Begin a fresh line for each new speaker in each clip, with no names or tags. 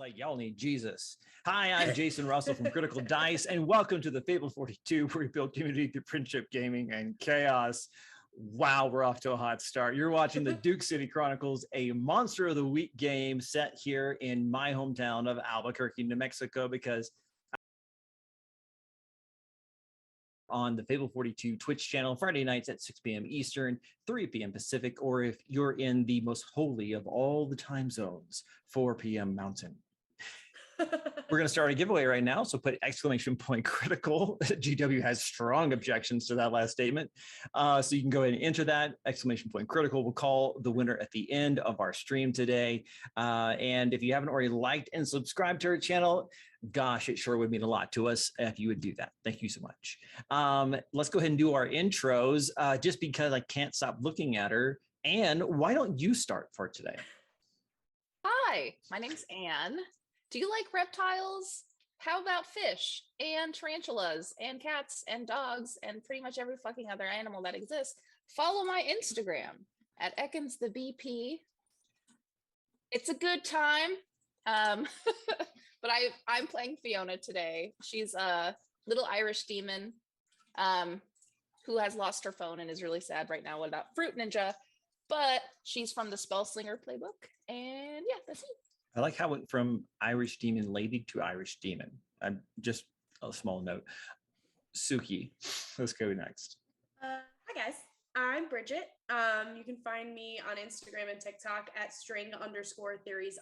like, y'all need Jesus. Hi, I'm Jason Russell from Critical Dice, and welcome to the Fable 42, where we build community through friendship, gaming, and chaos. Wow, we're off to a hot start. You're watching the Duke City Chronicles, a Monster of the Week game set here in my hometown of Albuquerque, New Mexico, because on the Fable 42 Twitch channel, Friday nights at 6 p.m. Eastern, 3 p.m. Pacific, or if you're in the most holy of all the time zones, 4 p.m. Mountain. We're going to start a giveaway right now, so put exclamation point critical. GW has strong objections to that last statement. So you can go ahead and enter that, exclamation point critical. We'll call the winner at the end of our stream today. And if you haven't already liked and subscribed to our channel, gosh, it sure would mean a lot to us if you would do that. Thank you so much. Let's go ahead and do our intros, just because I can't stop looking at her. Anne, why don't you start for today?
Hi, my name's Anne. Do you like reptiles? How about fish and tarantulas and cats and dogs and pretty much every fucking other animal that exists? Follow my Instagram at EkensTheBP. It's a good time. But I'm playing Fiona today. She's a little Irish demon who has lost her phone and is really sad right now without Fruit Ninja. But she's from the Spellslinger playbook. And yeah, that's it.
I like how it went from Irish Demon Lady to Irish Demon. Just a small note. Suki, let's go next.
Hi guys, I'm Bridget. You can find me on Instagram and TikTok at string_theories_.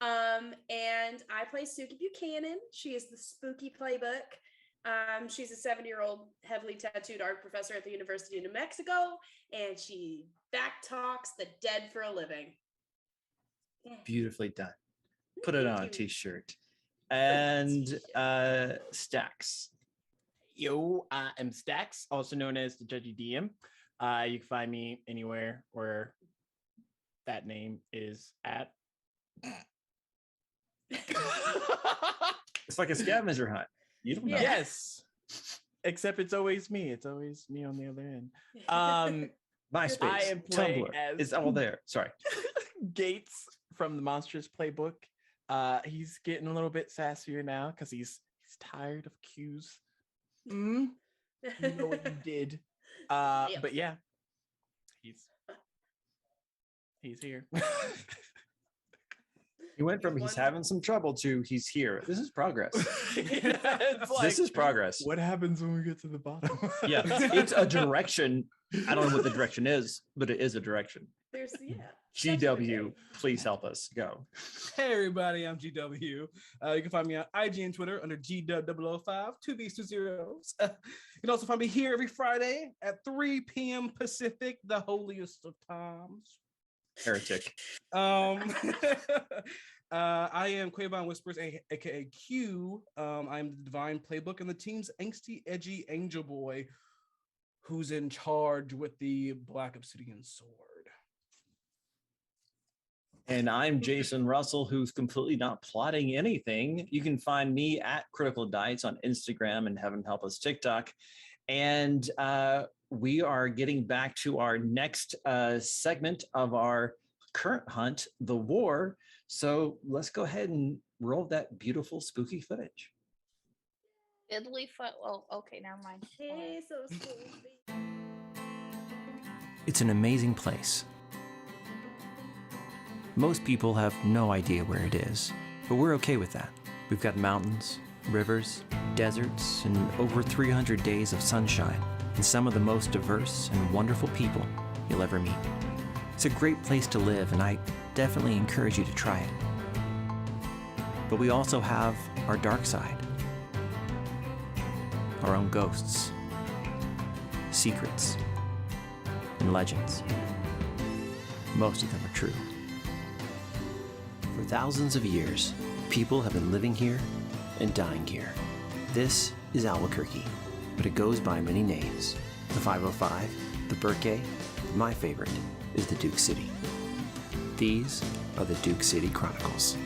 And I play Suki Buchanan. She is the spooky playbook. She's a 70-year-old heavily tattooed art professor at the University of New Mexico, and she backtalks the dead for a living.
Beautifully done. Put it on a t-shirt. And Stacks.
Yo, I am Stacks, also known as the Judgy DM. You can find me anywhere where that name is at.
It's like a scavenger hunt. You don't know.
Yes. Except it's always me. It's always me on the other end.
MySpace, Tumblr, it's all there. Sorry.
Gates from the Monsters Playbook. He's getting a little bit sassier now because he's tired of cues. You know what you did.
Yep.
But yeah, he's here.
He went from he's having some trouble to he's here. This is progress.
This
is progress.
What happens when we get to the bottom?
Yeah, it's a direction. I don't know what the direction is, but it is a direction.
There's
GW, please help us. Go.
Hey everybody, I'm GW. You can find me on IG and Twitter under GW005, 2 B's 2 zeros. You can also find me here every Friday at 3 p.m. Pacific, the holiest of times.
Heretic.
I am Quavon Whispers, aka Q. I'm the Divine Playbook and the team's angsty, edgy angel boy who's in charge with the Black Obsidian Sword.
And I'm Jason Russell, who's completely not plotting anything. You can find me at Critical Dice on Instagram and Heaven Help Us TikTok. And we are getting back to our next segment of our current hunt, The War. So let's go ahead and roll that beautiful spooky footage.
Italy foot. Well, okay, never mind.
Hey, so spooky.
It's an amazing place. Most people have no idea where it is, but we're okay with that. We've got mountains, rivers, deserts, and over 300 days of sunshine, and some of the most diverse and wonderful people you'll ever meet. It's a great place to live, and I definitely encourage you to try it. But we also have our dark side, our own ghosts, secrets, and legends. Most of them are true. For thousands of years, people have been living here and dying here. This is Albuquerque, but it goes by many names. The 505, the Burke, my favorite is the Duke City. These are the Duke City Chronicles.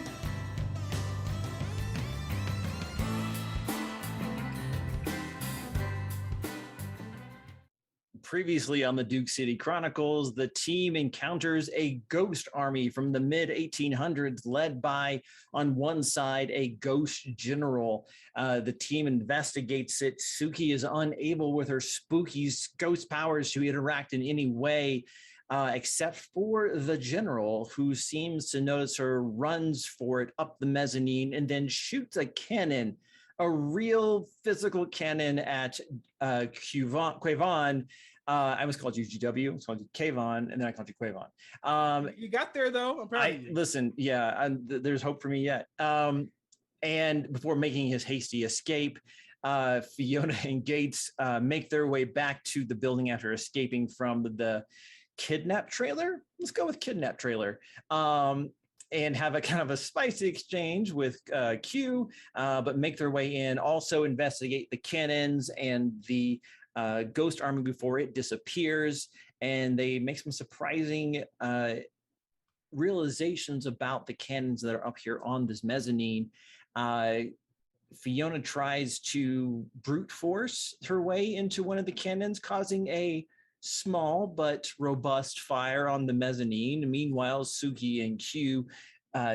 Previously on the Duke City Chronicles, the team encounters a ghost army from the mid 1800s led by, on one side, a ghost general. The team investigates it. Suki is unable with her spooky ghost powers to interact in any way, except for the general, who seems to notice her, runs for it up the mezzanine, and then shoots a cannon, a real physical cannon at Quavon. I was called you GW, I was called you Kayvon, and then I called you Quavon.
You got there though. I'm proud of you.
Listen, yeah, there's hope for me yet. And before making his hasty escape, Fiona and Gates make their way back to the building after escaping from the kidnap trailer. Let's go with kidnap trailer. And have a kind of a spicy exchange with Q, but make their way in, also investigate the cannons and the ghost army before it disappears. And they make some surprising realizations about the cannons that are up here on this mezzanine. Fiona tries to brute force her way into one of the cannons, causing a small but robust fire on the mezzanine. Meanwhile, Suki and Q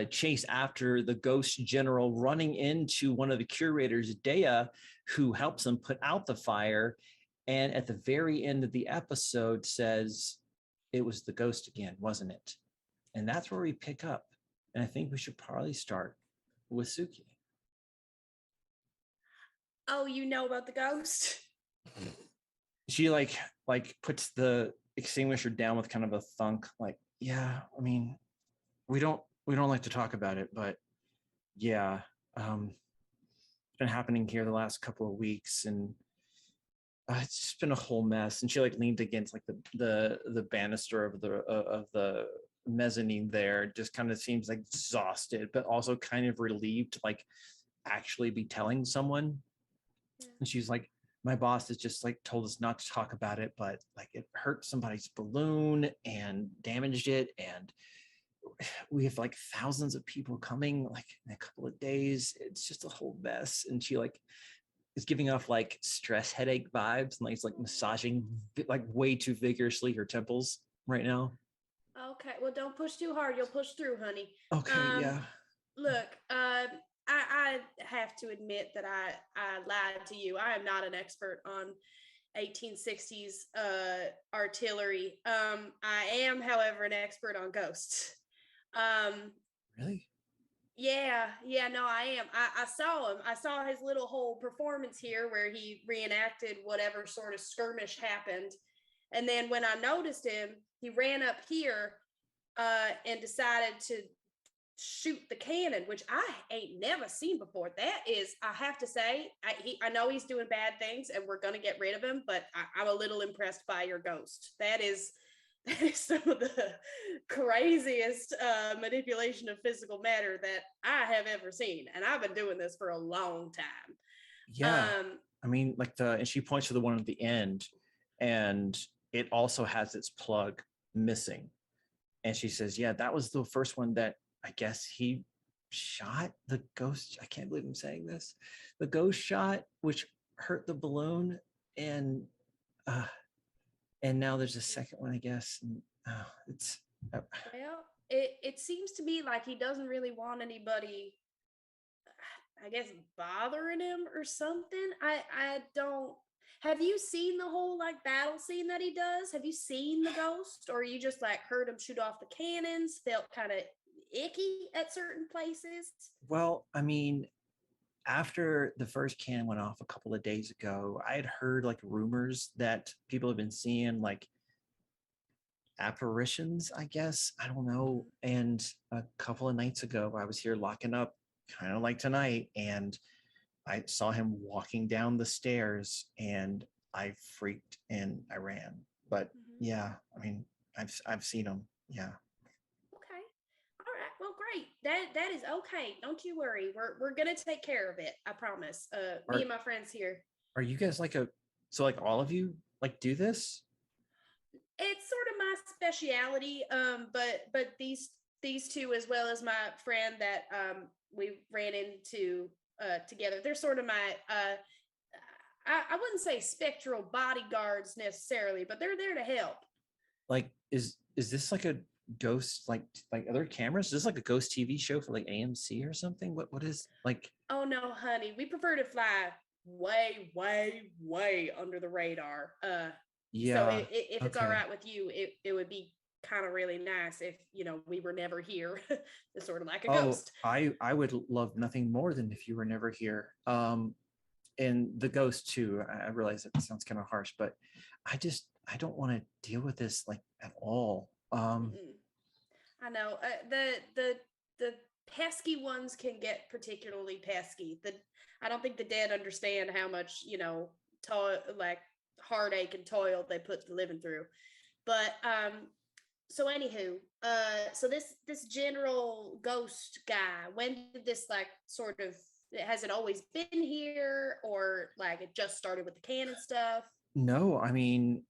chase after the ghost general, running into one of the curators, Dea, who helps them put out the fire. And at the very end of the episode says, "It was the ghost again, wasn't it?" And that's where we pick up. And I think we should probably start with Suki.
Oh, you know about the ghost?
She like puts the extinguisher down with kind of a thunk, like, yeah, I mean, we don't like to talk about it, but yeah, it's been happening here the last couple of weeks, and it's just been a whole mess. And she like leaned against like the banister of the mezzanine there, just kind of seems like exhausted, but also kind of relieved to like actually be telling someone.
Yeah.
And she's like, my boss has just like told us not to talk about it, but like it hurt somebody's balloon and damaged it, and we have like thousands of people coming like in a couple of days. It's just a whole mess. And she like is giving off like stress headache vibes, and like it's like massaging like way too vigorously her temples right now.
Okay, well, don't push too hard. You'll push through, honey.
Okay, yeah.
Look, I have to admit that I lied to you. I am not an expert on 1860s artillery. I am, however, an expert on ghosts.
Really?
Yeah, no, I am. I saw him. I saw his little whole performance here where he reenacted whatever sort of skirmish happened. And then when I noticed him, he ran up here and decided to shoot the cannon, which I ain't never seen before. That is, I have to say, I know he's doing bad things and we're going to get rid of him, but I'm a little impressed by your ghost. That is some of the craziest manipulation of physical matter that I have ever seen. And I've been doing this for a long time.
Yeah. I mean, like and she points to the one at the end, and it also has its plug missing. And she says, yeah, that was the first one that I guess he shot. The ghost, I can't believe I'm saying this. The ghost shot, which hurt the balloon. And now there's a second one, I guess. And it's
well, it seems to me like he doesn't really want anybody, I guess, bothering him or something. I don't. Have you seen the whole like battle scene that he does? Have you seen the ghost, or you just like heard him shoot off the cannons? Felt kind of icky at certain places?
Well, I mean, after the first cannon went off a couple of days ago, I had heard like rumors that people have been seeing like apparitions, I guess. I don't know. And a couple of nights ago, I was here locking up, kind of like tonight, and I saw him walking down the stairs, and I freaked and I ran. But yeah, I mean, I've seen him. Yeah.
Okay. All right. Well, great. That is okay. Don't you worry. We're gonna take care of it. I promise. Me and my friends here.
Are you guys like so like all of you like do this?
It's sort of my speciality. But these two, as well as my friend that we ran into together, they're sort of my I wouldn't say spectral bodyguards necessarily, but they're there to help.
Like, is this like a ghost, like other cameras? Is this like a ghost TV show for like AMC or something? What is like?
Oh no, honey, we prefer to fly way, way, way under the radar.
Yeah.
So if it's all
okay.
right with you, it would be kind of really nice if we were never here. It's sort of like a ghost.
I would love nothing more than if you were never here. And the ghost too. I realize that sounds kind of harsh, but I don't want to deal with this like at all.
I know the pesky ones can get particularly pesky. I don't think the dead understand how much like heartache and toil they put the living through. But so anywho, so this general ghost guy, when did this like sort of, has it always been here, or like it just started with the canon stuff?
No, I mean,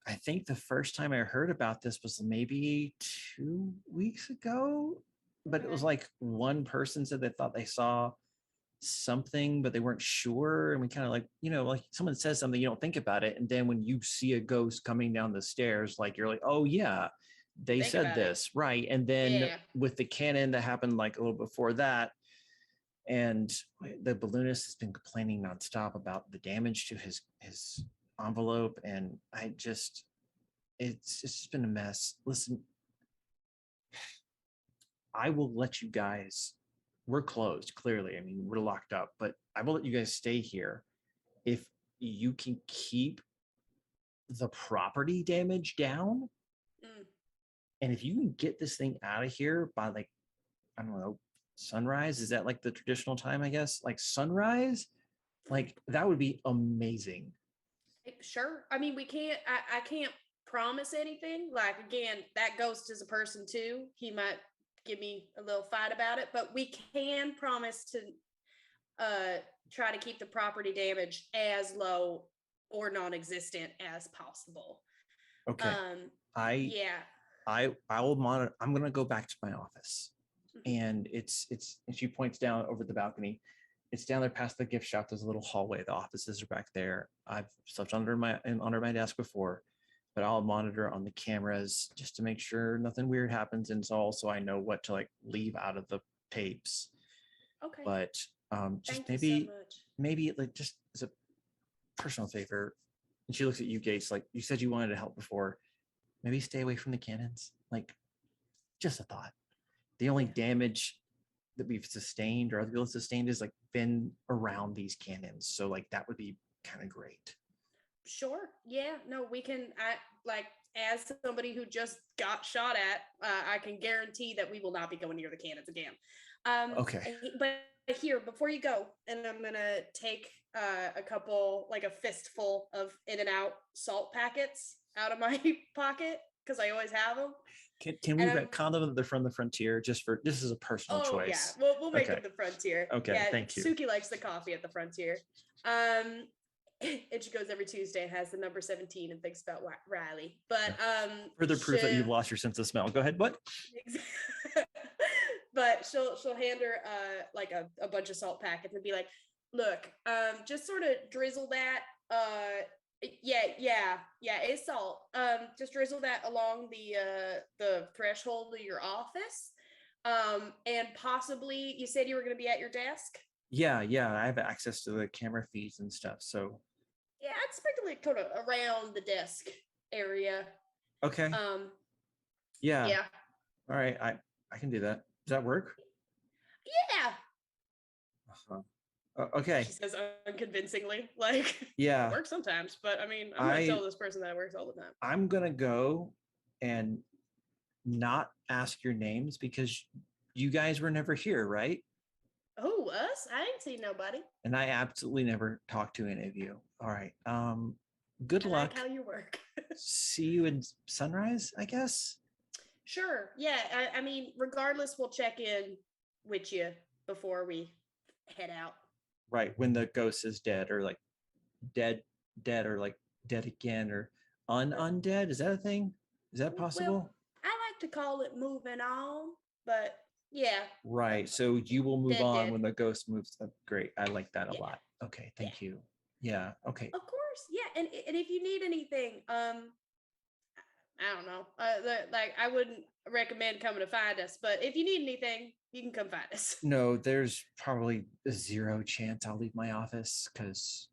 I think the first time I heard about this was maybe 2 weeks ago, but it was
Okay.
like one person said they thought they saw something, but they weren't sure. And we kind of like, like someone says something, you don't think about it. And then when you see a ghost coming down the stairs, like you're like, oh yeah, they
Think
said
about it.
this. Right. And then
Yeah.
with the canon that happened like a little before that, and the balloonist has been complaining nonstop about the damage to his envelope. And it's just been a mess. Listen, I will let you guys, we're closed, clearly. I mean, we're locked up, but I will let you guys stay here if you can keep the property damage down.
Mm.
And if you can get this thing out of here by like, I don't know, sunrise, is that like the traditional time, I guess? Like sunrise? Like that would be amazing.
Sure. I mean, we can't. I can't promise anything. Like again, that ghost is a person too. He might give me a little fight about it, but we can promise to try to keep the property damage as low or non-existent as possible.
Okay.
Yeah.
I will monitor. I'm gonna go back to my office,
Mhm.
and it's and she points down over the balcony. It's down there past the gift shop. There's a little hallway. The offices are back there. I've slept under my desk before, but I'll monitor on the cameras just to make sure nothing weird happens, and it's also I know what to like leave out of the tapes.
Okay.
But just
Thank you so much.
maybe like just as a personal favor, and she looks at you, Gates, like you said you wanted to help before. Maybe stay away from the cannons. Like, just a thought. The only damage that we've sustained or other people have sustained is like been around these cannons. So like that would be kind of great.
Sure. Yeah. No, we can. I like as somebody who just got shot at. I can guarantee that we will not be going near the cannons again.
Okay.
But here, before you go, and I'm gonna take a couple, like a fistful of In-N-Out salt packets out of my pocket because I always have them.
Can we
And
retcon them that they're from the Frontier? Just for this is a personal choice.
Yeah, we'll make
Okay.
them the Frontier.
Okay,
Yeah,
thank you.
Suki likes the coffee at the Frontier. And she goes every Tuesday and has the number 17 and thinks about Riley. But
Further proof that you've lost your sense of smell. Go ahead. What?
But she'll hand her like a bunch of salt packets and be like, look, just sort of drizzle that. Yeah, it's salt. Just drizzle that along the threshold of your office. And possibly you said you were going to be at your desk.
Yeah. I have access to the camera feeds and stuff. So
Yeah, I'd expect it like kind of around the desk area.
okay. Yeah.
Yeah.
All right. I can do that. Does that work?
Yeah.
Okay.
She says unconvincingly, like,
Yeah.
it works sometimes, but I mean, I'm gonna tell this person that it works all the time.
I'm gonna go and not ask your names because you guys were never here, right?
Oh, us? I ain't seen nobody.
And I absolutely never talked to any of you. All right. Good
I
luck.
like how you work.
See you in sunrise, I guess.
Sure. Yeah. I mean, regardless, we'll check in with you before we head out.
Right. When the ghost is dead or like dead or like dead again or undead. Is that a thing? Is that possible?
Well, I like to call it moving on, but yeah.
Right. So you will move
Dead.
on when the ghost moves. Great. I like that a
Yeah.
lot. Okay. Thank you. Yeah. Okay.
Of course. Yeah. And if you need anything, I don't know. Like I wouldn't recommend coming to find us, but if you need anything, you can come find us.
No, there's probably zero chance I'll leave my office because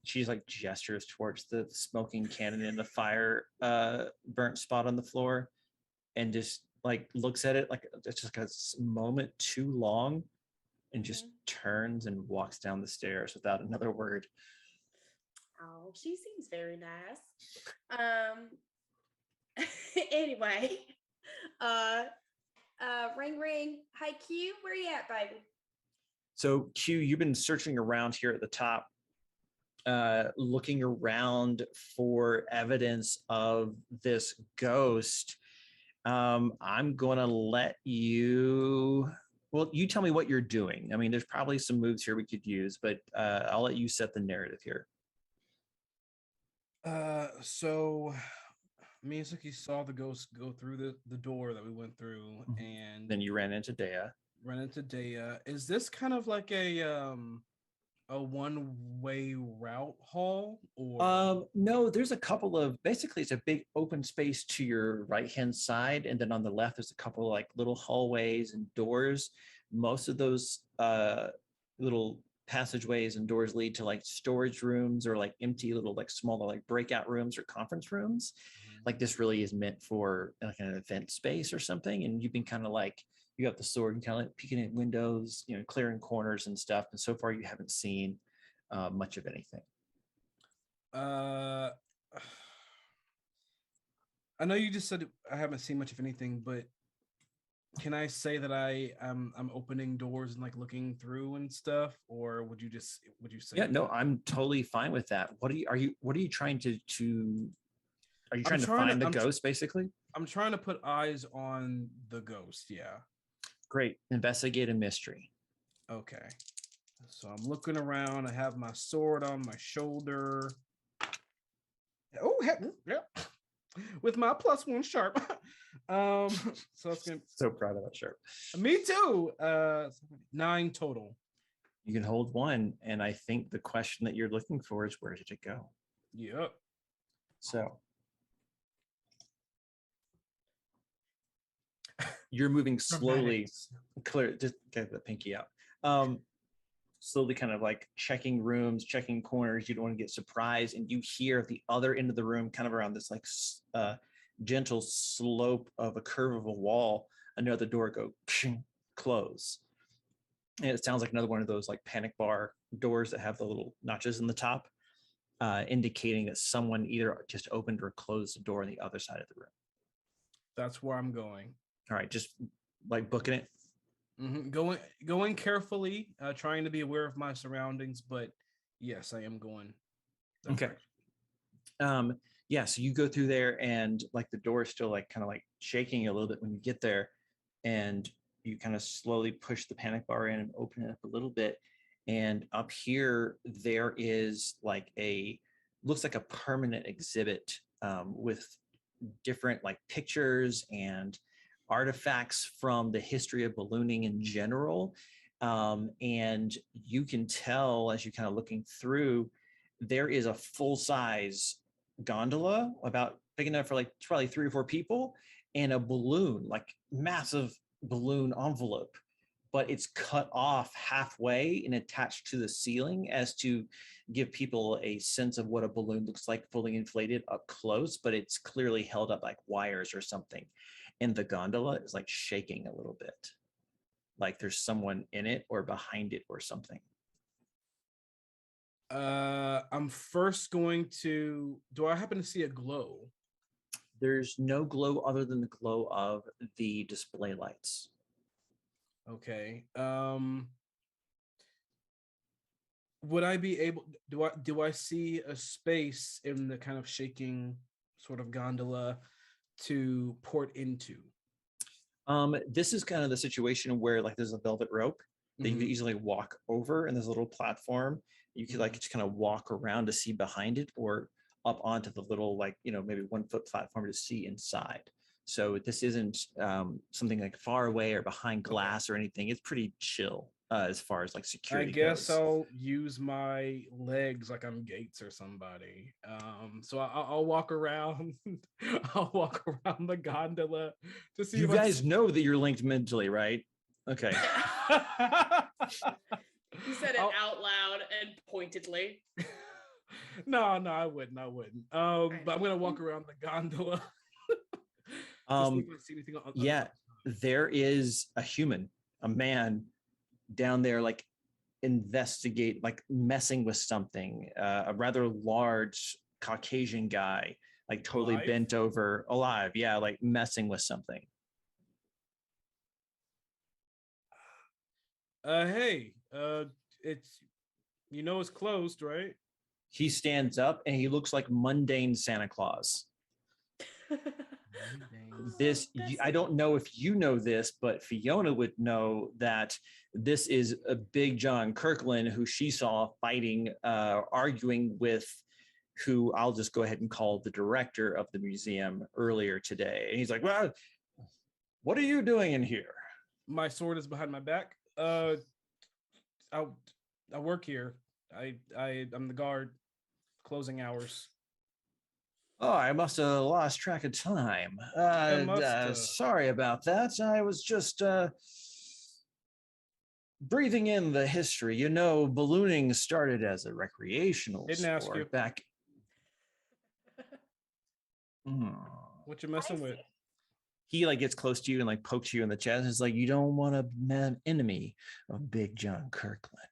she's like gestures towards the smoking cannon in the fire burnt spot on the floor and just like looks at it like it's just a moment too long and just turns and walks down the stairs without another word.
Oh, she seems very nice. Anyway, ring ring. Hi Q, where you at, baby?
So Q, you've been searching around here at the top, looking around for evidence of this ghost. I'm going to let you. Well, you tell me what you're doing. I mean, there's probably some moves here we could use, but I'll let you set the narrative here.
So me and Suki saw the ghost go through the door that we went through, and
then you ran into Dea.
Is this kind of like a one-way route hall, or
no, there's a couple of, basically it's a big open space to your right hand side, and then on the left there's a couple of like little hallways and doors. Most of those little passageways and doors lead to like storage rooms or like empty little like smaller like breakout rooms or conference rooms. Like this really is meant for like an event space or something, and you've been kind of like, you have the sword and kind of like peeking at windows, you know, clearing corners and stuff. And so far you haven't seen much of anything.
I know you just said I haven't seen much of anything, but can I say that I'm opening doors and like looking through and stuff, or would you say?
Yeah, no, I'm totally fine with that. What are you trying to are you trying to find the ghost basically?
I'm trying to put eyes on the ghost. Yeah.
Great. Investigate a mystery.
Okay. So I'm looking around. I have my sword on my shoulder. Oh, heck, yeah. With my +1 sharp. So it's gonna.
So proud of that sharp.
Me too. 9 total.
You can hold 1, and I think the question that you're looking for is where did it go?
Yep.
So you're moving slowly. Clear. Just get the pinky out. Slowly kind of like checking rooms, checking corners. You don't want to get surprised. And you hear at the other end of the room, kind of around this like gentle slope of a curve of a wall, another door go close. And it sounds like another one of those like panic bar doors that have the little notches in the top, indicating that someone either just opened or closed the door on the other side of the room.
That's where I'm going.
All right, just like booking it.
Going carefully, trying to be aware of my surroundings, but yes, I am going.
Okay. Right. Yeah, so you go through there, and like the door is still like kind of like shaking a little bit when you get there, and you kind of slowly push the panic bar in and open it up a little bit. And up here, there is like looks like a permanent exhibit with different like pictures and artifacts from the history of ballooning in general. And you can tell as you're kind of looking through, there is a full-size gondola about big enough for like probably 3 or 4 people, and a balloon, like massive balloon envelope, but it's cut off halfway and attached to the ceiling as to give people a sense of what a balloon looks like fully inflated up close, but it's clearly held up like wires or something. And the gondola is like shaking a little bit, like there's someone in it or behind it or something.
I'm first going to, do I happen to see a glow?
There's no glow other than the glow of the display lights.
Okay. Would I be able, do I see a space in the kind of shaking sort of gondola to port into?
This is kind of the situation where like there's a velvet rope that you can easily walk over, and there's a little platform you could like just kind of walk around to see behind it, or up onto the little like, you know, maybe 1 foot platform to see inside. So this isn't something like far away or behind glass or anything. It's pretty chill. as far as like
I
security
guess
goes.
I'll use my legs like I'm Gates or somebody. So I'll walk around. I'll walk around the gondola to see.
You
if I
guys know that you're linked mentally, right? Okay.
He said it
I'll-
out loud and pointedly.
No, I wouldn't. But I'm gonna walk around the gondola. To see if I see anything on the
Yeah,
other side.
there is a human, a man down there, like investigate, like messing with something. A rather large Caucasian guy, like totally
Alive?
bent over, alive. Yeah, like messing with something.
Hey, it's it's closed, right?
He stands up and he looks like mundane Santa Claus. I don't know if you know this, but Fiona would know that this is a Big John Kirkland who she saw fighting, arguing with who I'll just go ahead and call the director of the museum earlier today. And he's like, well, what are you doing in here?
My sword is behind my back. I work here. I'm the guard. Closing hours.
Oh, I must have lost track of time. Sorry about that. I was just breathing in the history. You know, ballooning started as a recreational
Didn't ask
sport
you.
back.
What you messing with?
He like gets close to you and like pokes you in the chest. It's like, you don't want to be an enemy of Big John Kirkland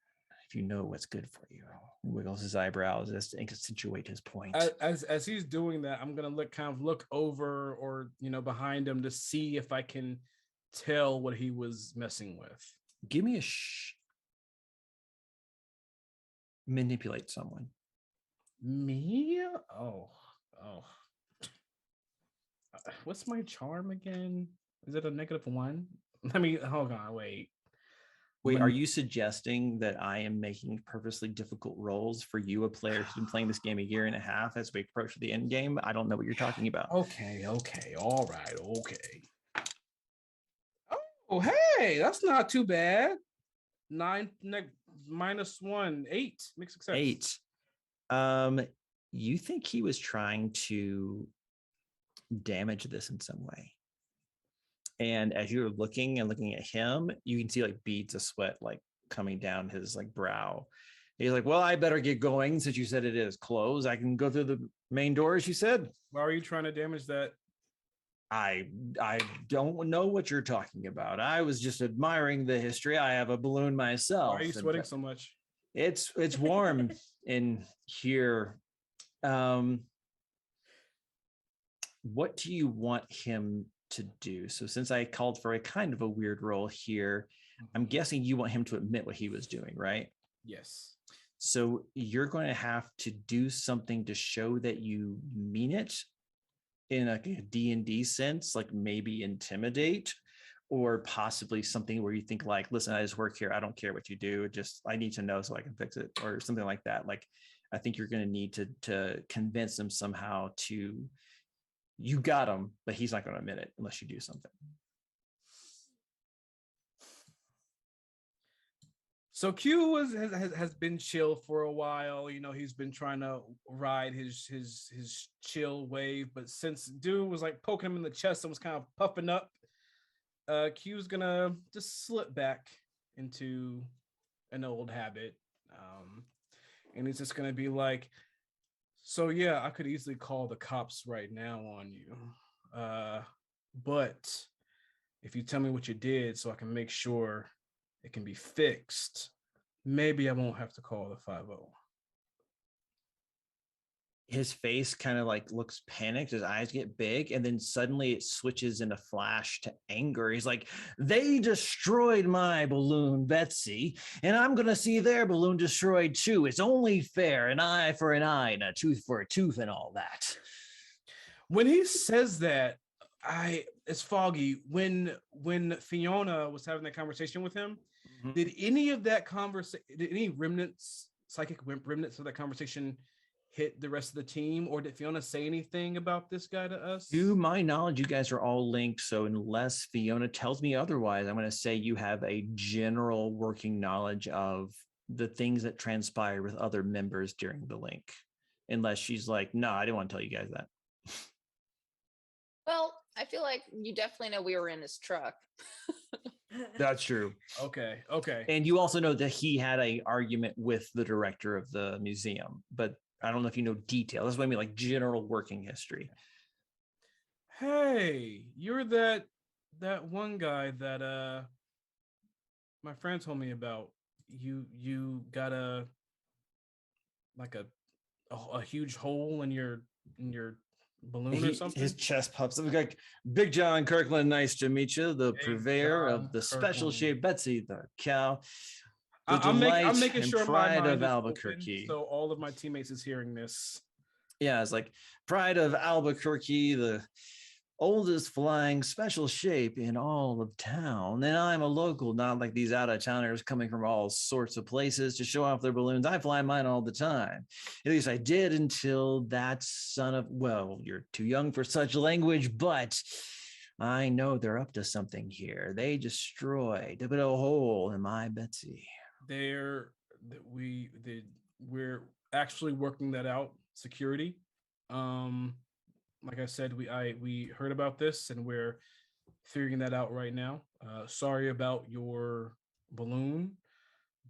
if you know what's good for you. Wiggles his eyebrows as to accentuate his point.
As he's doing that, I'm gonna look over or behind him to see if I can tell what he was messing with.
Give me a manipulate someone.
Me? Oh. What's my charm again? Is it a -1? Let me hold on. Wait,
are you suggesting that I am making purposely difficult roles for you, a player who's been playing this game a year and a half, as we approach the end game? I don't know what you're talking about.
Okay, all right, okay. Oh, hey, that's not too bad. 9 -1, 8. Mixed success.
8. You think he was trying to damage this in some way? And as you're looking at him, you can see like beads of sweat like coming down his like brow. He's like, well, I better get going since you said it is closed. I can go through the main door, as you said.
Why are you trying to damage that?
I don't know what you're talking about. I was just admiring the history. I have a balloon myself.
Why are you sweating so much?
It's warm in here. What do you want him to do? So since I called for a kind of a weird role here, I'm guessing you want him to admit what he was doing, right?
Yes.
So you're going to have to do something to show that you mean it in a D&D sense, like maybe intimidate, or possibly something where you think like, listen, I just work here. I don't care what you do. I need to know so I can fix it, or something like that. Like, I think you're going to need to convince them somehow to, you got him, but he's not going to admit it unless you do something.
So Q has been chill for a while. He's been trying to ride his chill wave, but since dude was like poking him in the chest and was kind of puffing up, Q's gonna just slip back into an old habit, and he's just gonna be like, so yeah, I could easily call the cops right now on you, but if you tell me what you did so I can make sure it can be fixed, maybe I won't have to call the 50.
His face kind of like looks panicked, his eyes get big, and then suddenly it switches in a flash to anger. He's like, they destroyed my balloon, Betsy, and I'm gonna see their balloon destroyed too. It's only fair, an eye for an eye and a tooth for a tooth and all that.
When he says that, it's foggy. When Fiona was having that conversation with him, did any of that did any remnants, psychic remnants of that conversation hit the rest of the team, or did Fiona say anything about this guy to us?
To my knowledge, you guys are all linked. So unless Fiona tells me otherwise, I'm going to say you have a general working knowledge of the things that transpire with other members during the link. Unless she's like, no, I didn't want to tell you guys that.
Well, I feel like you definitely know we were in his truck.
That's true.
Okay.
And you also know that he had an argument with the director of the museum, but I don't know if you know detail. That's what I mean, like general working history.
Hey, you're that one guy that my friend told me about. You got a huge hole in your balloon or something.
His chest puffs up like, Big John Kirkland, nice to meet you. The
Big
purveyor
John
of the special
Kirkland.
shape Betsy, the cow, the
I'm
delight
making
and
sure my
pride
mind
of
is
Albuquerque.
open, so all of my teammates is hearing this.
Yeah, it's like pride of Albuquerque, the oldest flying special shape in all of town. And I'm a local, not like these out-of-towners coming from all sorts of places to show off their balloons. I fly mine all the time. At least I did until that son of, well, you're too young for such language, but I know they're up to something here. They destroyed a bit of a hole in my Betsy.
We're actually working that out. Security. Like I said, we heard about this and we're figuring that out right now. Sorry about your balloon,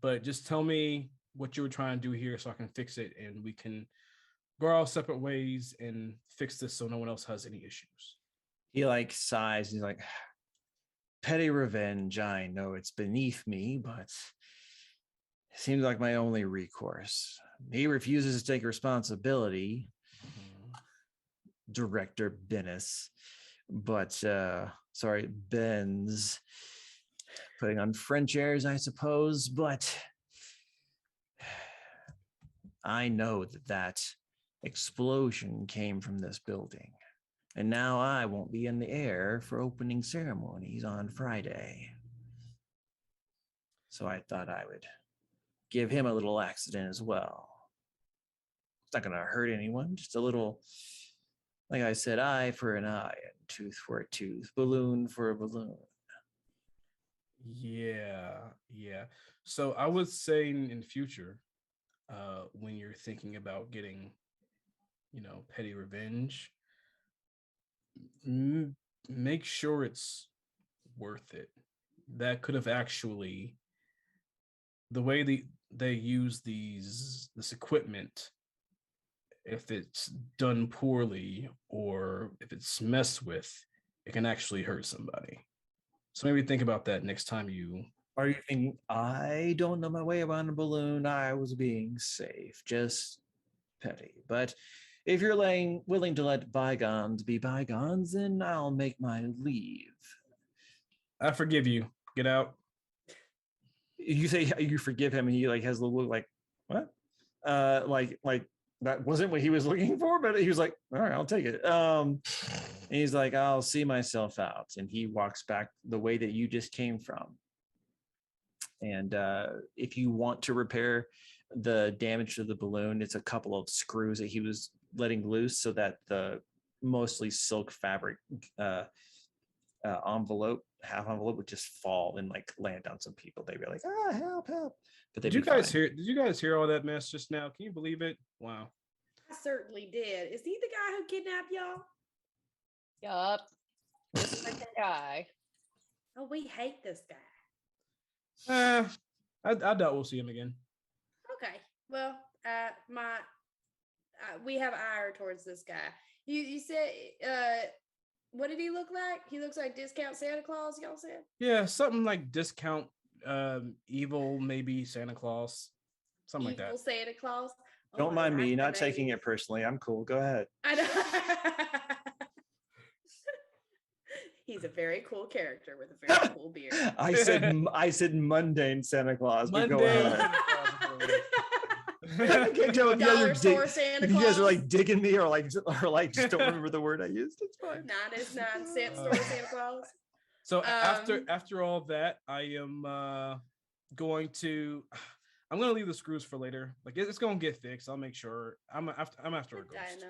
but just tell me what you were trying to do here so I can fix it and we can go our separate ways and fix this so no one else has any issues.
He like sighs. He's like, petty revenge. I know it's beneath me, but it seems like my only recourse. He refuses to take responsibility. Director Bennis, but sorry, Benz, putting on French airs, I suppose, but I know that explosion came from this building, and now I won't be in the air for opening ceremonies on Friday. So I thought I would give him a little accident as well. It's not going to hurt anyone, just a little. Like I said, eye for an eye and tooth for a tooth, balloon for a balloon.
Yeah. So I was saying in future, when you're thinking about getting, petty revenge, make sure it's worth it. That could have actually, the way they use this equipment, if it's done poorly or if it's messed with, it can actually hurt somebody. So maybe think about that next time you.
Are you thinking, I don't know my way around a balloon? I was being safe, just petty. But if you're willing to let bygones be bygones, then I'll make my leave.
I forgive you. Get out.
You say you forgive him, and he like has a little look like, what? Like that wasn't what he was looking for, but he was like, all right, I'll take it. And he's like, I'll see myself out. And he walks back the way that you just came from. And if you want to repair the damage to the balloon, it's a couple of screws that he was letting loose so that the mostly silk fabric half envelope would just fall and like land on some people. They'd be like, help. But
Did you guys hear all that mess just now? Can you believe it? Wow.
I certainly did. Is he the guy who kidnapped y'all?
Yup. This freaking guy.
Oh, we hate this guy.
I doubt we'll see him again.
Okay. Well, we have ire towards this guy. You said, what did he look like? He looks like discount Santa Claus, y'all said?
Yeah, something like discount evil, maybe Santa Claus. Something like that.
Evil Santa Claus. Oh
Don't
my
mind me,
God,
not taking it personally. I'm cool. Go ahead.
I know. He's a very cool character with a very cool beard.
I said mundane Santa Claus. But go
Mundane
ahead.
Santa Claus.
I can't tell if
Dollar store Santa
if you guys are
Claus.
like digging me or like just don't remember the word I used. It's fine.
99-cent store Santa Claus.
So after all that, I am going to. I'm gonna leave the screws for later. Like it's gonna get fixed. I'll make sure. I'm after a ghost.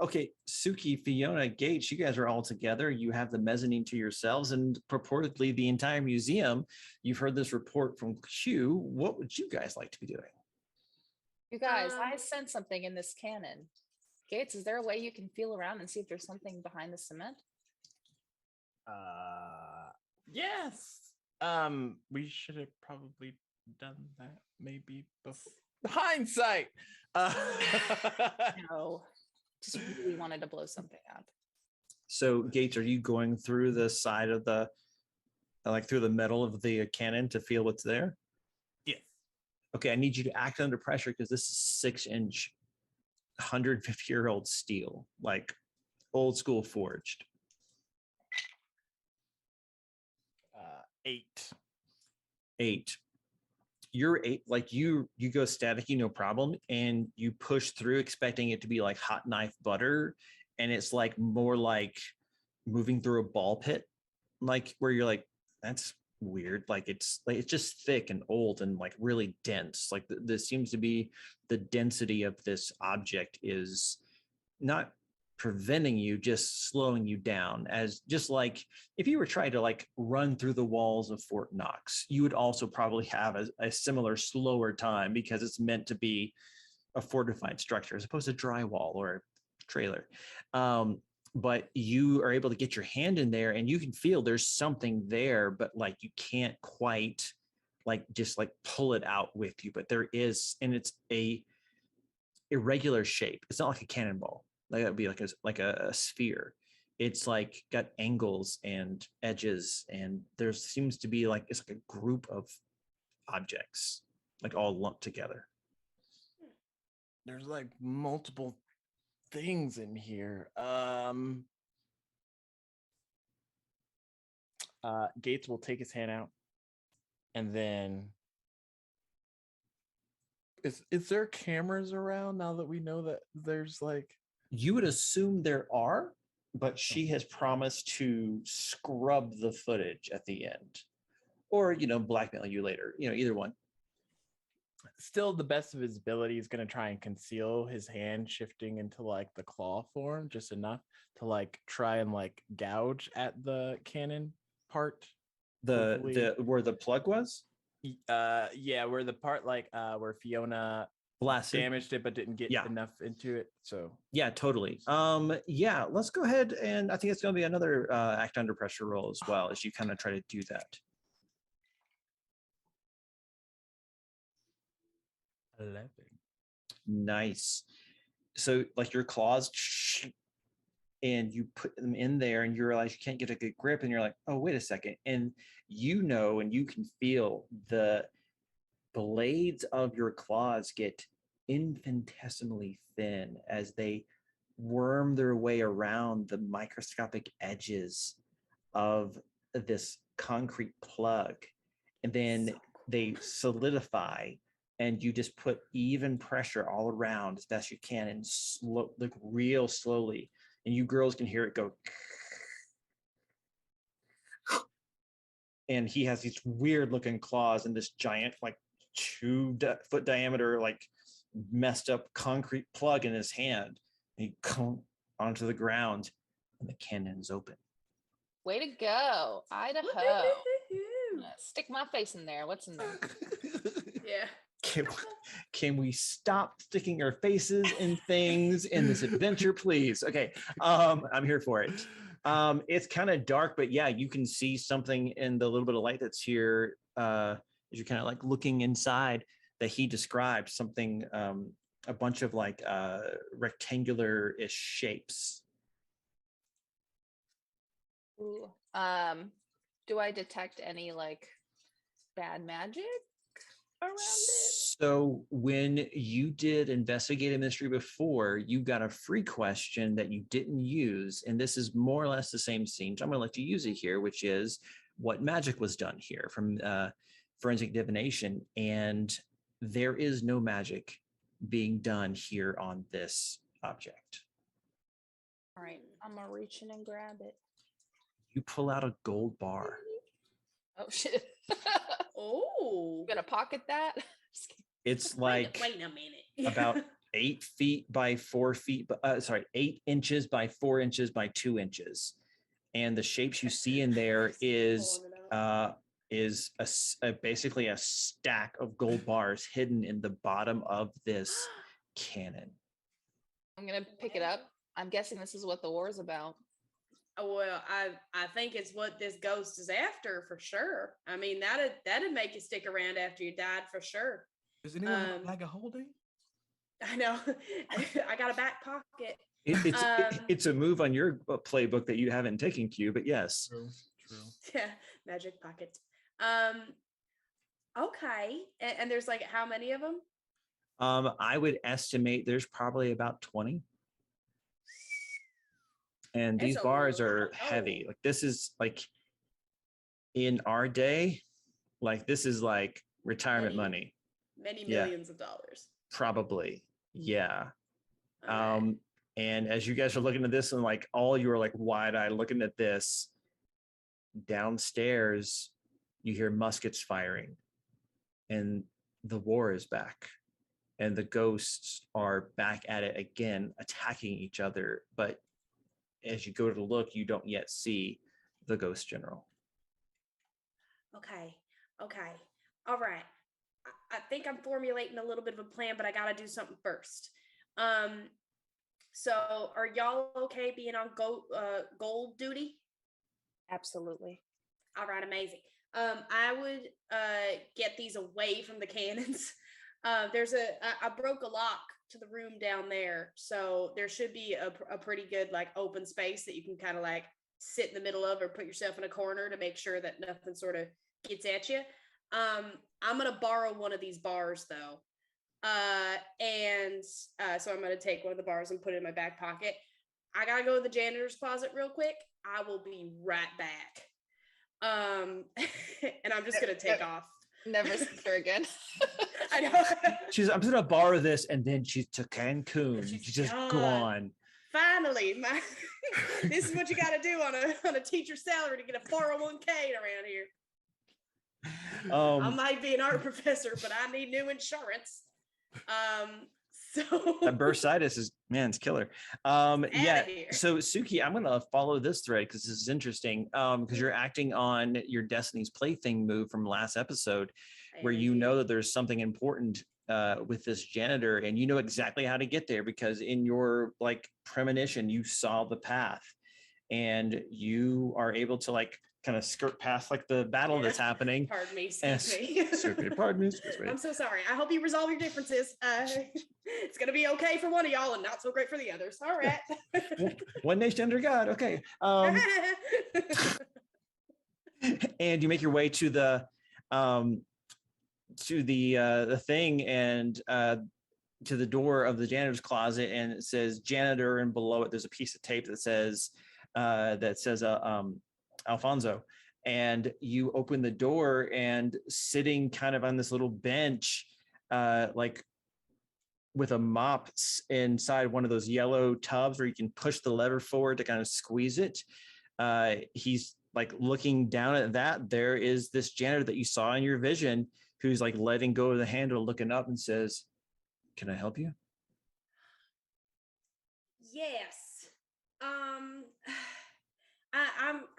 Okay, Suki, Fiona, Gates, you guys are all together. You have the mezzanine to yourselves, and purportedly the entire museum. You've heard this report from Q. What would you guys like to be doing?
You guys, I sense something in this cannon. Gates, is there a way you can feel around and see if there's something behind the cement?
Yes. We should have probably done that maybe before. Hindsight.
No, just really wanted to blow something up.
So, Gates, are you going through the side of the, like through the metal of the cannon to feel what's there?
Yes.
Okay, I need you to act under pressure because this is 6-inch, 150-year-old steel, like old school forged.
8.
8. You're 8, like you go staticky, no problem, and you push through expecting it to be like hot knife butter, and it's like more like moving through a ball pit, like where you're like, that's weird. Like it's just thick and old and like really dense. Like this seems to be the density of this object is not preventing you, just slowing you down. As just like if you were trying to like run through the walls of Fort Knox, you would also probably have a similar slower time because it's meant to be a fortified structure as opposed to drywall or a trailer. But you are able to get your hand in there and you can feel there's something there, but like you can't quite like just like pull it out with you. But there is, and it's a irregular shape. It's not like a cannonball. Like that would be like a sphere. It's like got angles and edges, and there seems to be like it's like a group of objects, like all lumped together.
There's like multiple things in here. Gates will take his hand out, and then is there cameras around now that we know that there's like?
You would assume there are, but she has promised to scrub the footage at the end, or blackmail you later. Either one.
Still, the best of his ability is going to try and conceal his hand shifting into like the claw form just enough to like try and like gouge at the cannon part.
The where the plug was.
Yeah, where the part like where Fiona
blasted
damaged it but didn't get enough into it. So
yeah, totally. Yeah, let's go ahead, and I think it's going to be another act under pressure roll as well as you kind of try to do that.
11.
Nice. So like your claws, and you put them in there, and you realize you can't get a good grip, and you're like, oh, wait a second, and and you can feel the blades of your claws get infinitesimally thin as they worm their way around the microscopic edges of this concrete plug, and then they solidify, and you just put even pressure all around as best you can, and like real slowly, and you girls can hear it go. And he has these weird looking claws and this giant like 2-foot diameter like messed up concrete plug in his hand. And he comes onto the ground, and the cannon's open.
Way to go, Idaho. Stick my face in there. What's in there?
Yeah.
Can we stop sticking our faces in things in this adventure, please? Okay, I'm here for it. It's kind of dark, but yeah, you can see something in the little bit of light that's here as you're kind of like looking inside that he described, something, a bunch of like rectangular-ish shapes.
Ooh. Do I detect any like bad magic around it?
So when you did investigate a mystery before, you got a free question that you didn't use, and this is more or less the same scene. So I'm going to let you use it here, which is what magic was done here from forensic divination, and there is no magic being done here on this object.
All right, I'm gonna reach in and grab it.
You pull out a gold bar.
Oh shit.
Oh,
Gonna pocket that. Just kidding.
It's
wait,
like
wait a minute.
about 8 feet by 4 feet. 8 inches by 4 inches by 2 inches. And the shapes you see in there is basically a stack of gold bars hidden in the bottom of this cannon.
I'm gonna pick it up. I'm guessing this is what the war is about.
Well, I think it's what this ghost is after for sure. I mean, that'd make you stick around after you died for sure.
Does anyone have a bag of holding?
I know. I got a back pocket.
It's a move on your playbook that you haven't taken, Q, but yes.
True.
Yeah, magic pocket. Okay, and there's like how many of them?
I would estimate there's probably about 20. And these
It's a
bars are
lot.
heavy. Like this is like in our day, like this is like retirement money.
Many
Yeah.
millions of dollars.
Probably. Yeah.
Okay.
And as you guys are looking at this and like all you are like wide-eyed looking at this, downstairs you hear muskets firing and the war is back and the ghosts are back at it again, attacking each other. But as you go to look, you don't yet see the ghost general.
Okay. All right. I think I'm formulating a little bit of a plan, but I got to do something first. So are y'all okay being on gold duty?
Absolutely.
All right, amazing. I would get these away from the cannons. I broke a lock to the room down there, so there should be a pretty good like open space that you can kind of like sit in the middle of or put yourself in a corner to make sure that nothing sort of gets at you. I'm gonna borrow one of these bars though. So I'm gonna take one of the bars and put it in my back pocket. I gotta go to the janitor's closet real quick. I will be right back. And I'm just gonna take off.
Never see her again.
I know.
I'm just gonna borrow this, and then she's to Cancun. She's just gone.
Finally, this is what you got to do on a teacher's salary to get a 401k around here. I might be an art professor, but I need new insurance. So
that bursitis is it's killer. Yeah. So Suki, I'm gonna follow this thread because this is interesting. Because you're acting on your Destiny's Plaything move from last episode, where you know that there's something important with this janitor, and you know exactly how to get there because in your like premonition you saw the path, and you are able to like kind of skirt past like the battle that's happening.
Pardon me, excuse me.
Pardon me, excuse me.
I'm so sorry. I hope you resolve your differences. It's gonna be okay for one of y'all and not so great for the others. All right.
One nation under God. Okay. And you make your way to the thing and to the door of the janitor's closet, and it says janitor, and below it there's a piece of tape that says Alfonso. And you open the door, and sitting kind of on this little bench, like with a mop inside one of those yellow tubs where you can push the lever forward to kind of squeeze it. He's like looking down at that. There is this janitor that you saw in your vision who's like letting go of the handle, looking up and says, "Can I help you?"
Yes.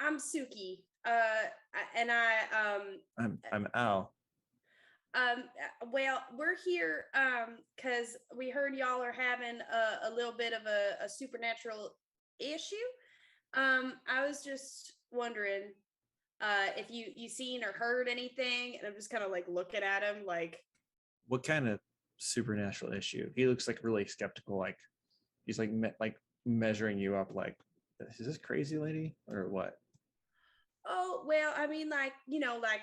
I'm Suki. And
I'm Al.
Well, we're here because we heard y'all are having a little bit of a supernatural issue. I was just wondering if you seen or heard anything, and I'm just kind of like looking at him like,
what kind of supernatural issue? He looks like really skeptical, like he's like measuring you up, like, is this crazy lady or what?
Oh, well, I mean, like, you know, like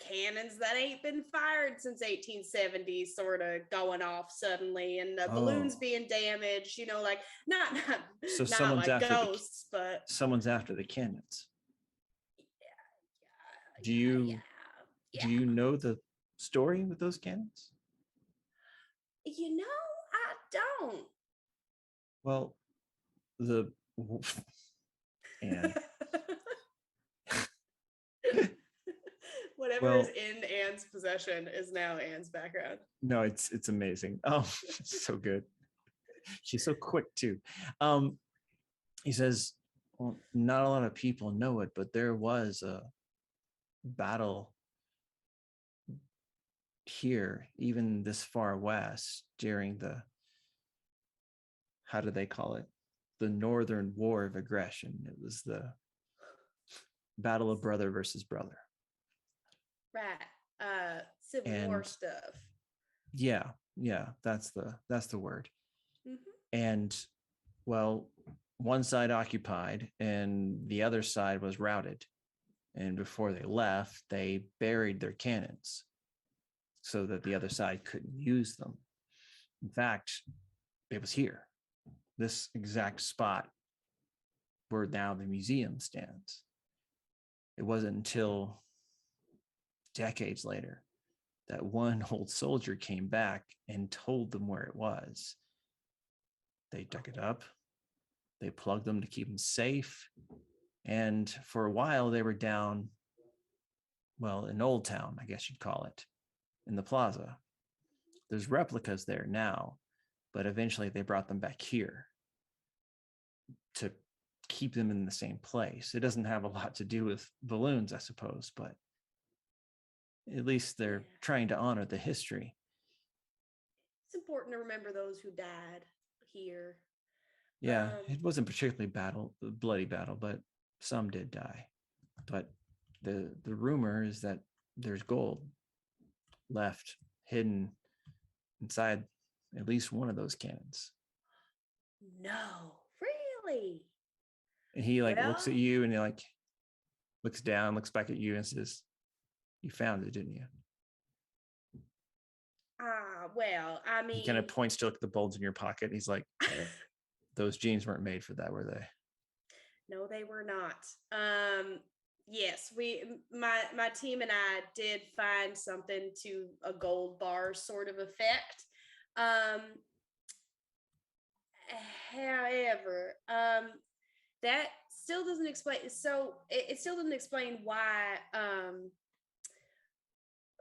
cannons that ain't been fired since 1870 sort of going off suddenly, and balloons being damaged, you know, like not
so
not
someone's
like
after
ghosts, but
someone's after the cannons.
Yeah,
Do you know the story with those cannons?
You know, I don't.
Well, and
Whatever is in Anne's possession is now Anne's background.
No, it's amazing. Oh, so good. She's so quick too. He says, well, not a lot of people know it, but there was a battle here, even this far west, during the, how do they call it? The Northern War of Aggression. It was the battle of brother versus brother.
Right. Civil War stuff.
Yeah, that's the word.
Mm-hmm.
And well, one side occupied and the other side was routed. And before they left, they buried their cannons so that the other side couldn't use them. In fact, it was here, this exact spot where now the museum stands. It wasn't until decades later that one old soldier came back and told them where it was. They dug it up, they plugged them to keep them safe. And for a while, they were down, well, in Old Town, I guess you'd call it, in the plaza. There's replicas there now, but eventually they brought them back here to keep them in the same place. It doesn't have a lot to do with balloons, I suppose, but at least they're trying to honor the history.
It's important to remember those who died here.
Yeah, it wasn't particularly bloody battle, but some did die. But the rumor is that there's gold left hidden inside at least one of those cannons.
No, really?
And he looks at you and he looks down, looks back at you and says, "You found it, didn't you?"
Well, I mean,
he kind of points to the bulge in your pocket. He's like, "Those jeans weren't made for that, were they?"
No, they were not. Yes, my team and I did find something to a gold bar sort of effect. However, that still doesn't explain. So it still doesn't explain why.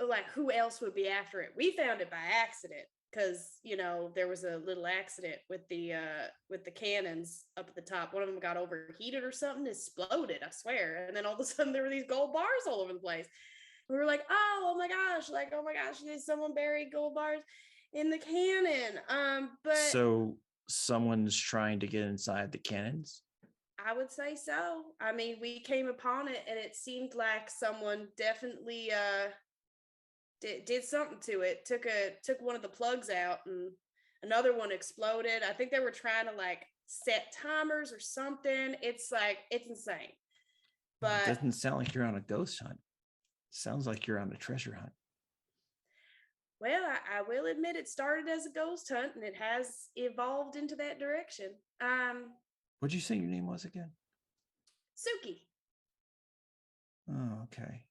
Like who else would be after it? We found it by accident because there was a little accident with the cannons up at the top. One of them got overheated or something, exploded, I swear. And then all of a sudden there were these gold bars all over the place. We were like, oh my gosh, there's someone buried gold bars in the cannon. But
so someone's trying to get inside the cannons?
I would say so. I mean, we came upon it and it seemed like someone definitely did something to it. Took one of the plugs out and another one exploded. I think they were trying to set timers or something. It's insane. But
it doesn't sound like you're on a ghost hunt. It sounds like you're on a treasure hunt.
Well, I will admit it started as a ghost hunt and it has evolved into that direction.
What'd you say your name was again?
Suki.
Oh, okay.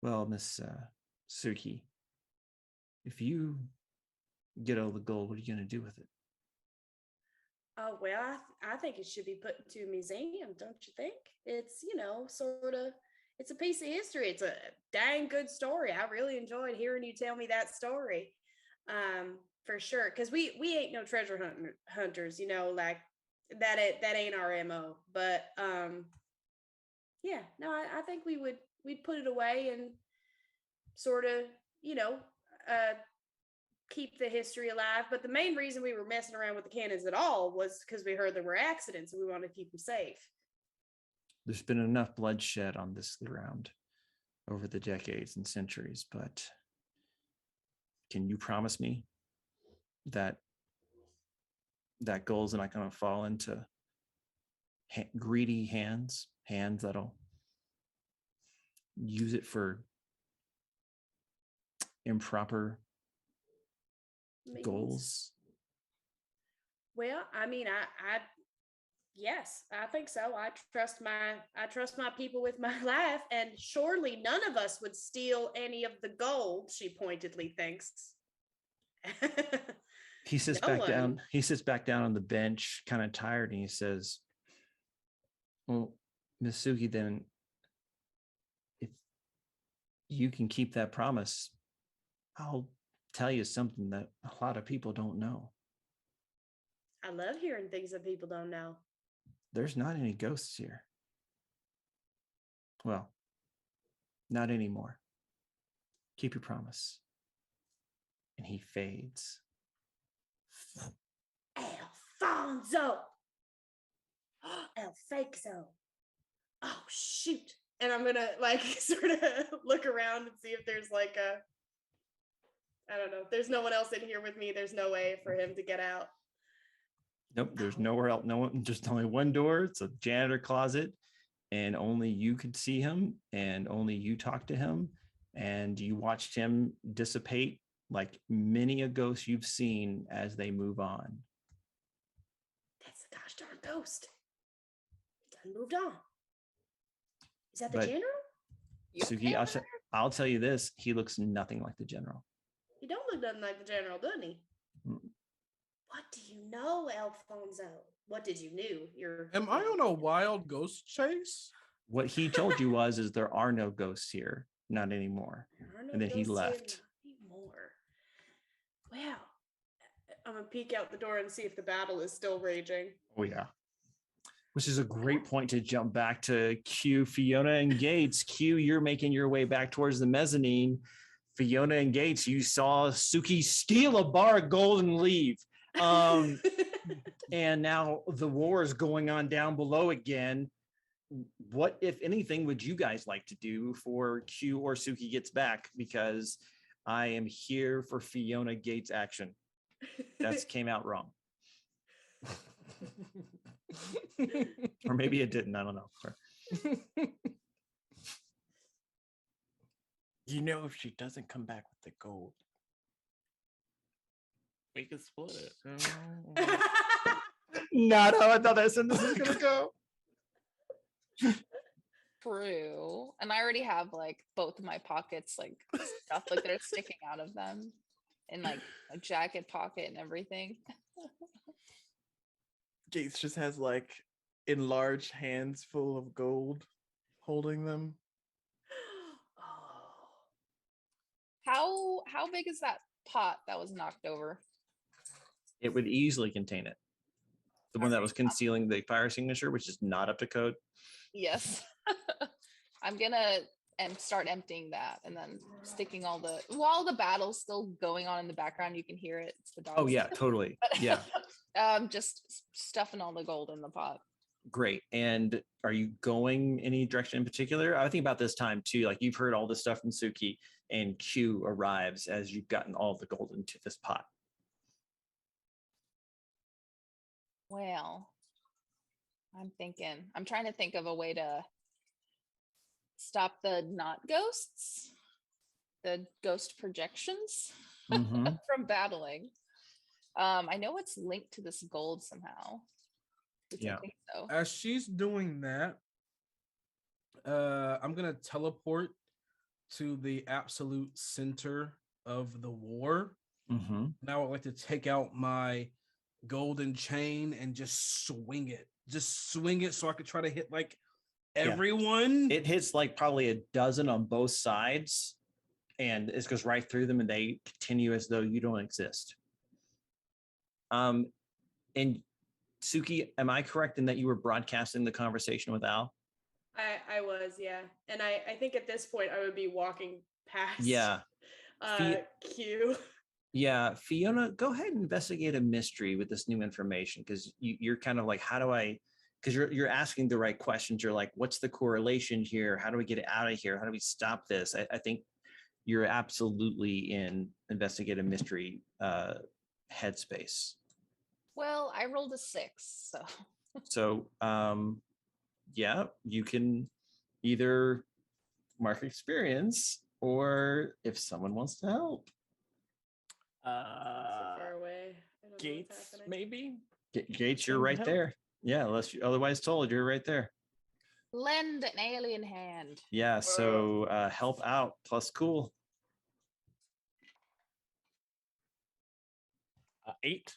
Well, Miss Suki, if you get all the gold, what are you going to do with it?
Oh, well, I think it should be put into a museum, don't you think? It's, sort of, it's a piece of history. It's a dang good story. I really enjoyed hearing you tell me that story, for sure. Because we ain't no treasure hunters, that ain't our MO. But yeah, no, I think we'd put it away and sort of, keep the history alive. But the main reason we were messing around with the cannons at all was because we heard there were accidents and we wanted to keep them safe.
There's been enough bloodshed on this ground over the decades and centuries, but can you promise me that gold's not going to fall into greedy hands that'll use it for improper goals?
Well, I mean, yes, I think so. I trust my people with my life, and surely none of us would steal any of the gold, she pointedly thinks.
He sits down. He sits back down on the bench, kind of tired, and he says, "Well, Miss Suki, then you can keep that promise, I'll tell you something that a lot of people don't know.
I love hearing things that people don't know.
There's not any ghosts here. Well, not anymore. Keep your promise. And he fades.
Alfonso! El Fakso. Oh, shoot. And I'm going to like sort of look around and see if there's like I don't know. There's no one else in here with me. There's no way for him to get out.
Nope, there's nowhere else. No one, just only one door. It's a janitor closet, and only you could see him, and only you talked to him, and you watched him dissipate like many a ghost you've seen as they move on.
That's the gosh darn ghost. He done moved on. Is that the
But-
general?
Suki, I'll tell you this: he looks nothing like the general.
He don't look nothing like the general, doesn't he?
Mm.
What do you know, Alfonso? What did you knew?
Am I on a wild ghost chase?
What he told you is there are no ghosts here, not anymore.
There are no
And then he
ghosts here
left.
anymore. Wow. I'm gonna peek out the door and see if the battle is still raging.
Oh yeah. Which is a great point to jump back to Q, Fiona, and Gates. Q, you're making your way back towards the mezzanine. Fiona and Gates, you saw Suki steal a bar of gold and leave. And now the war is going on down below again. What, if anything, would you guys like to do before Q or Suki gets back? Because I am here for Fiona Gates action. That came out wrong. Or maybe it didn't. I don't know. Sorry.
You know, if she doesn't come back with the gold, we can split it.
Not how I thought that sentence was gonna go.
True. And I already have like both of my pockets, like stuff like they're sticking out of them, in like a jacket pocket and everything.
Gates just has like enlarged hands full of gold holding them.
How big is that pot that was knocked over?
It would easily contain it. The one that was concealing the fire extinguisher, which is not up to code.
Yes. I'm gonna start emptying that and then sticking all the while the battle's still going on in the background, you can hear it. It's the dogs.
Oh yeah, totally. Yeah,
Just stuffing all the gold in the pot.
great. And are you going any direction in particular? I think about this time too. Like you've heard all this stuff from Suki, and Q arrives as you've gotten all the gold into this pot.
Well, I'm trying to think of a way to stop the not ghosts, the ghost projections
Mhm.
from battling. I know it's linked to this gold somehow.
Yeah.
I think so.
As she's doing that, I'm gonna teleport to the absolute center of the war.
Mhm.
And I would like to take out my golden chain and just swing it. Just swing it so I could try to hit like everyone.
It hits like probably a dozen on both sides, and it goes right through them, and they continue as though you don't exist. And Suki, am I correct in that you were broadcasting the conversation with Al?
I was, yeah. And I think at this point I would be walking past
Yeah.
Q.
Yeah, Fiona, go ahead and investigate a mystery with this new information, because you're kind of like, how do I? Because you're asking the right questions. You're like, what's the correlation here? How do we get it out of here? How do we stop this? I think you're absolutely in investigate a mystery headspace.
Well, I rolled a 6, so
So yeah, you can either mark experience, or if someone wants to help.
So far away. I don't know what's
Gates,
happening.
maybe.
Gates, you're
Can
right
help.
there. Yeah, unless you otherwise told, you're right there.
lend an alien hand.
Yeah, so help out plus cool.
8.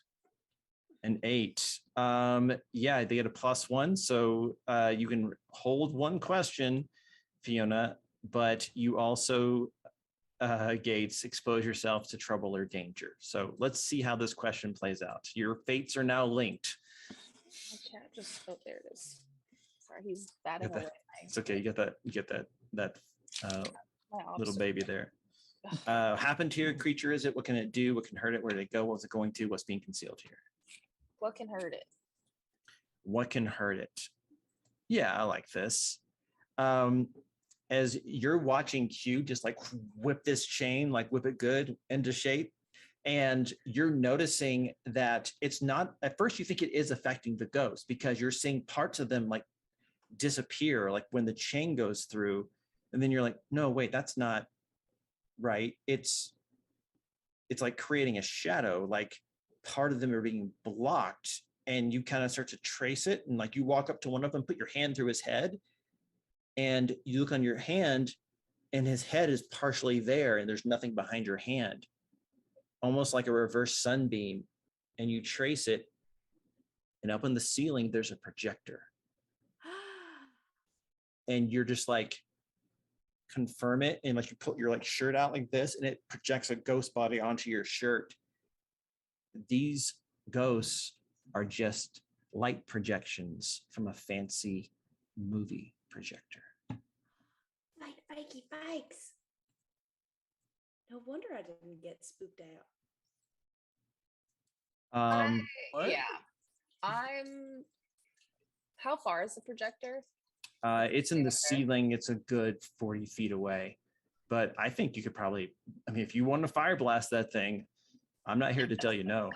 An 8. Yeah, they get a +1, so you can hold one question, Fiona. but you also, Gates, expose yourself to trouble or danger. So let's see how this question plays out. Your fates are now linked.
My chat just, oh, there it is. Sorry, he's batting away.
It's okay. You get that
My
little
officer.
baby there. Happen to your creature, is it? What can it do? What can hurt it? Where did it go? What's it going to? What's being concealed here?
What can hurt it?
What can hurt it? Yeah, I like this. As you're watching Q just like whip this chain, like whip it good into shape, and you're noticing that it's not, at first you think it is affecting the ghost because you're seeing parts of them like disappear, like when the chain goes through, and then you're like, no, wait, that's not right. It's like creating a shadow, like part of them are being blocked, and you kind of start to trace it, and like you walk up to one of them, put your hand through his head, and you look on your hand and his head is partially there and there's nothing behind your hand, almost like a reverse sunbeam, and you trace it, and up in the ceiling there's a projector, and you're just like, confirm it, and like you put your like shirt out like this and it projects a ghost body onto your shirt. These ghosts are just light projections from a fancy movie projector.
Light fakey bikes. No wonder I didn't get spooked out.
What?
Yeah. How far is the projector?
It's in the ceiling. It's a good 40 feet away, but I think you could probably, I mean, if you want to fire blast that thing, I'm not here to tell you no.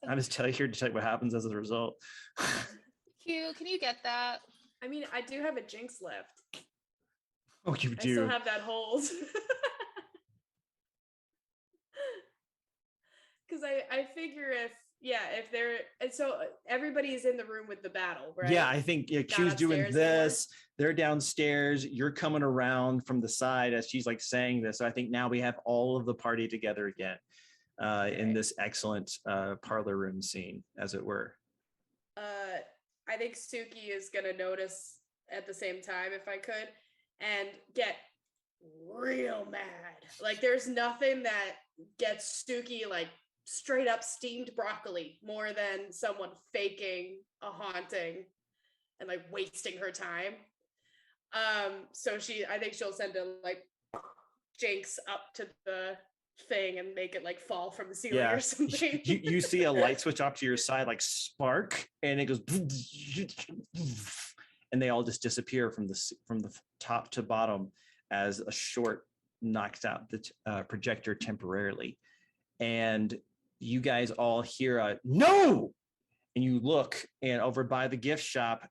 I'm just here to tell you what happens as a result.
Q, can you get that?
I mean, I do have a jinx left.
Oh, you
I still
do.
have that hold. Because I figure if they're, and so everybody's in the room with the battle, right?
Yeah, I think Q's doing
upstairs
this. They're downstairs. You're coming around from the side as she's like saying this. So I think now we have all of the party together again in this excellent parlor room scene, as it were.
I think Suki is gonna notice at the same time, if I could, and get real mad. Like there's nothing that gets Suki like straight up steamed broccoli more than someone faking a haunting and like wasting her time. So I think she'll send a like jinx up to the thing and make it like fall from the ceiling or something.
You see a light switch off to your side, like spark, and it goes, and they all just disappear from the top to bottom as a short knocks out the projector temporarily. And you guys all hear a no, and you look, and over by the gift shop,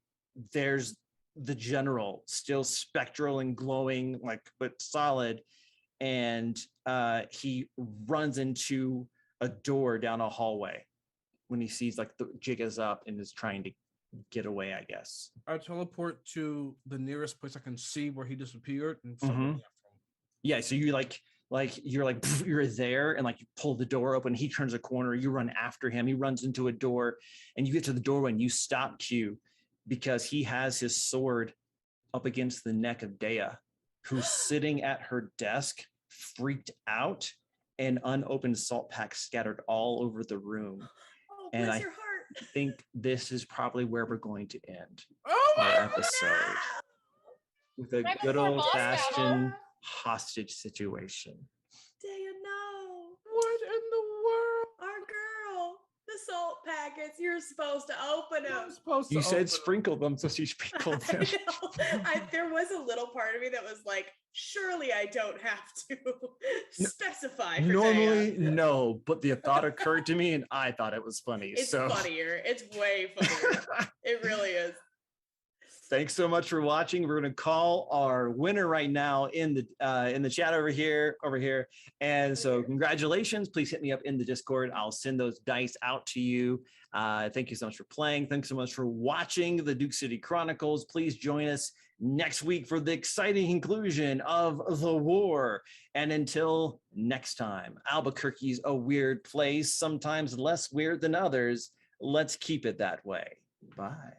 there's the general, still spectral and glowing, like but solid, and he runs into a door down a hallway when he sees like the jig is up and is trying to get away, I guess.
I teleport to the nearest place I can see where he disappeared and follow
Mhm.
after him.
Yeah, so you you're there, and like you pull the door open, he turns a corner, you run after him, he runs into a door, and you get to the doorway and you stop Q because he has his sword up against the neck of Dea, who's sitting at her desk, freaked out, and unopened salt packs scattered all over the room.
Oh,
And
bless
I
your heart.
think this is probably where we're going to end
Oh
our
my
episode with a
Right
good
before
old
boss
fashioned
battle.
hostage situation.
Dea, no.
What in the world?
Our girl. The salt packets. You're supposed to open them.
I'm supposed to
You said
open
sprinkle them, so she sprinkled them.
There was a little part of me that was like, surely I don't have to specify. For
Normally,
Dea.
no, but the thought occurred to me, and I thought it was funny.
It's
so
funnier. It's way funnier. It really is.
thanks so much for watching. We're going to call our winner right now in the chat over here. And so congratulations. Please hit me up in the Discord. I'll send those dice out to you. Thank you so much for playing. Thanks so much for watching the Duke City Chronicles. Please join us next week for the exciting conclusion of the war. And until next time, Albuquerque's a weird place, sometimes less weird than others. Let's keep it that way. Bye.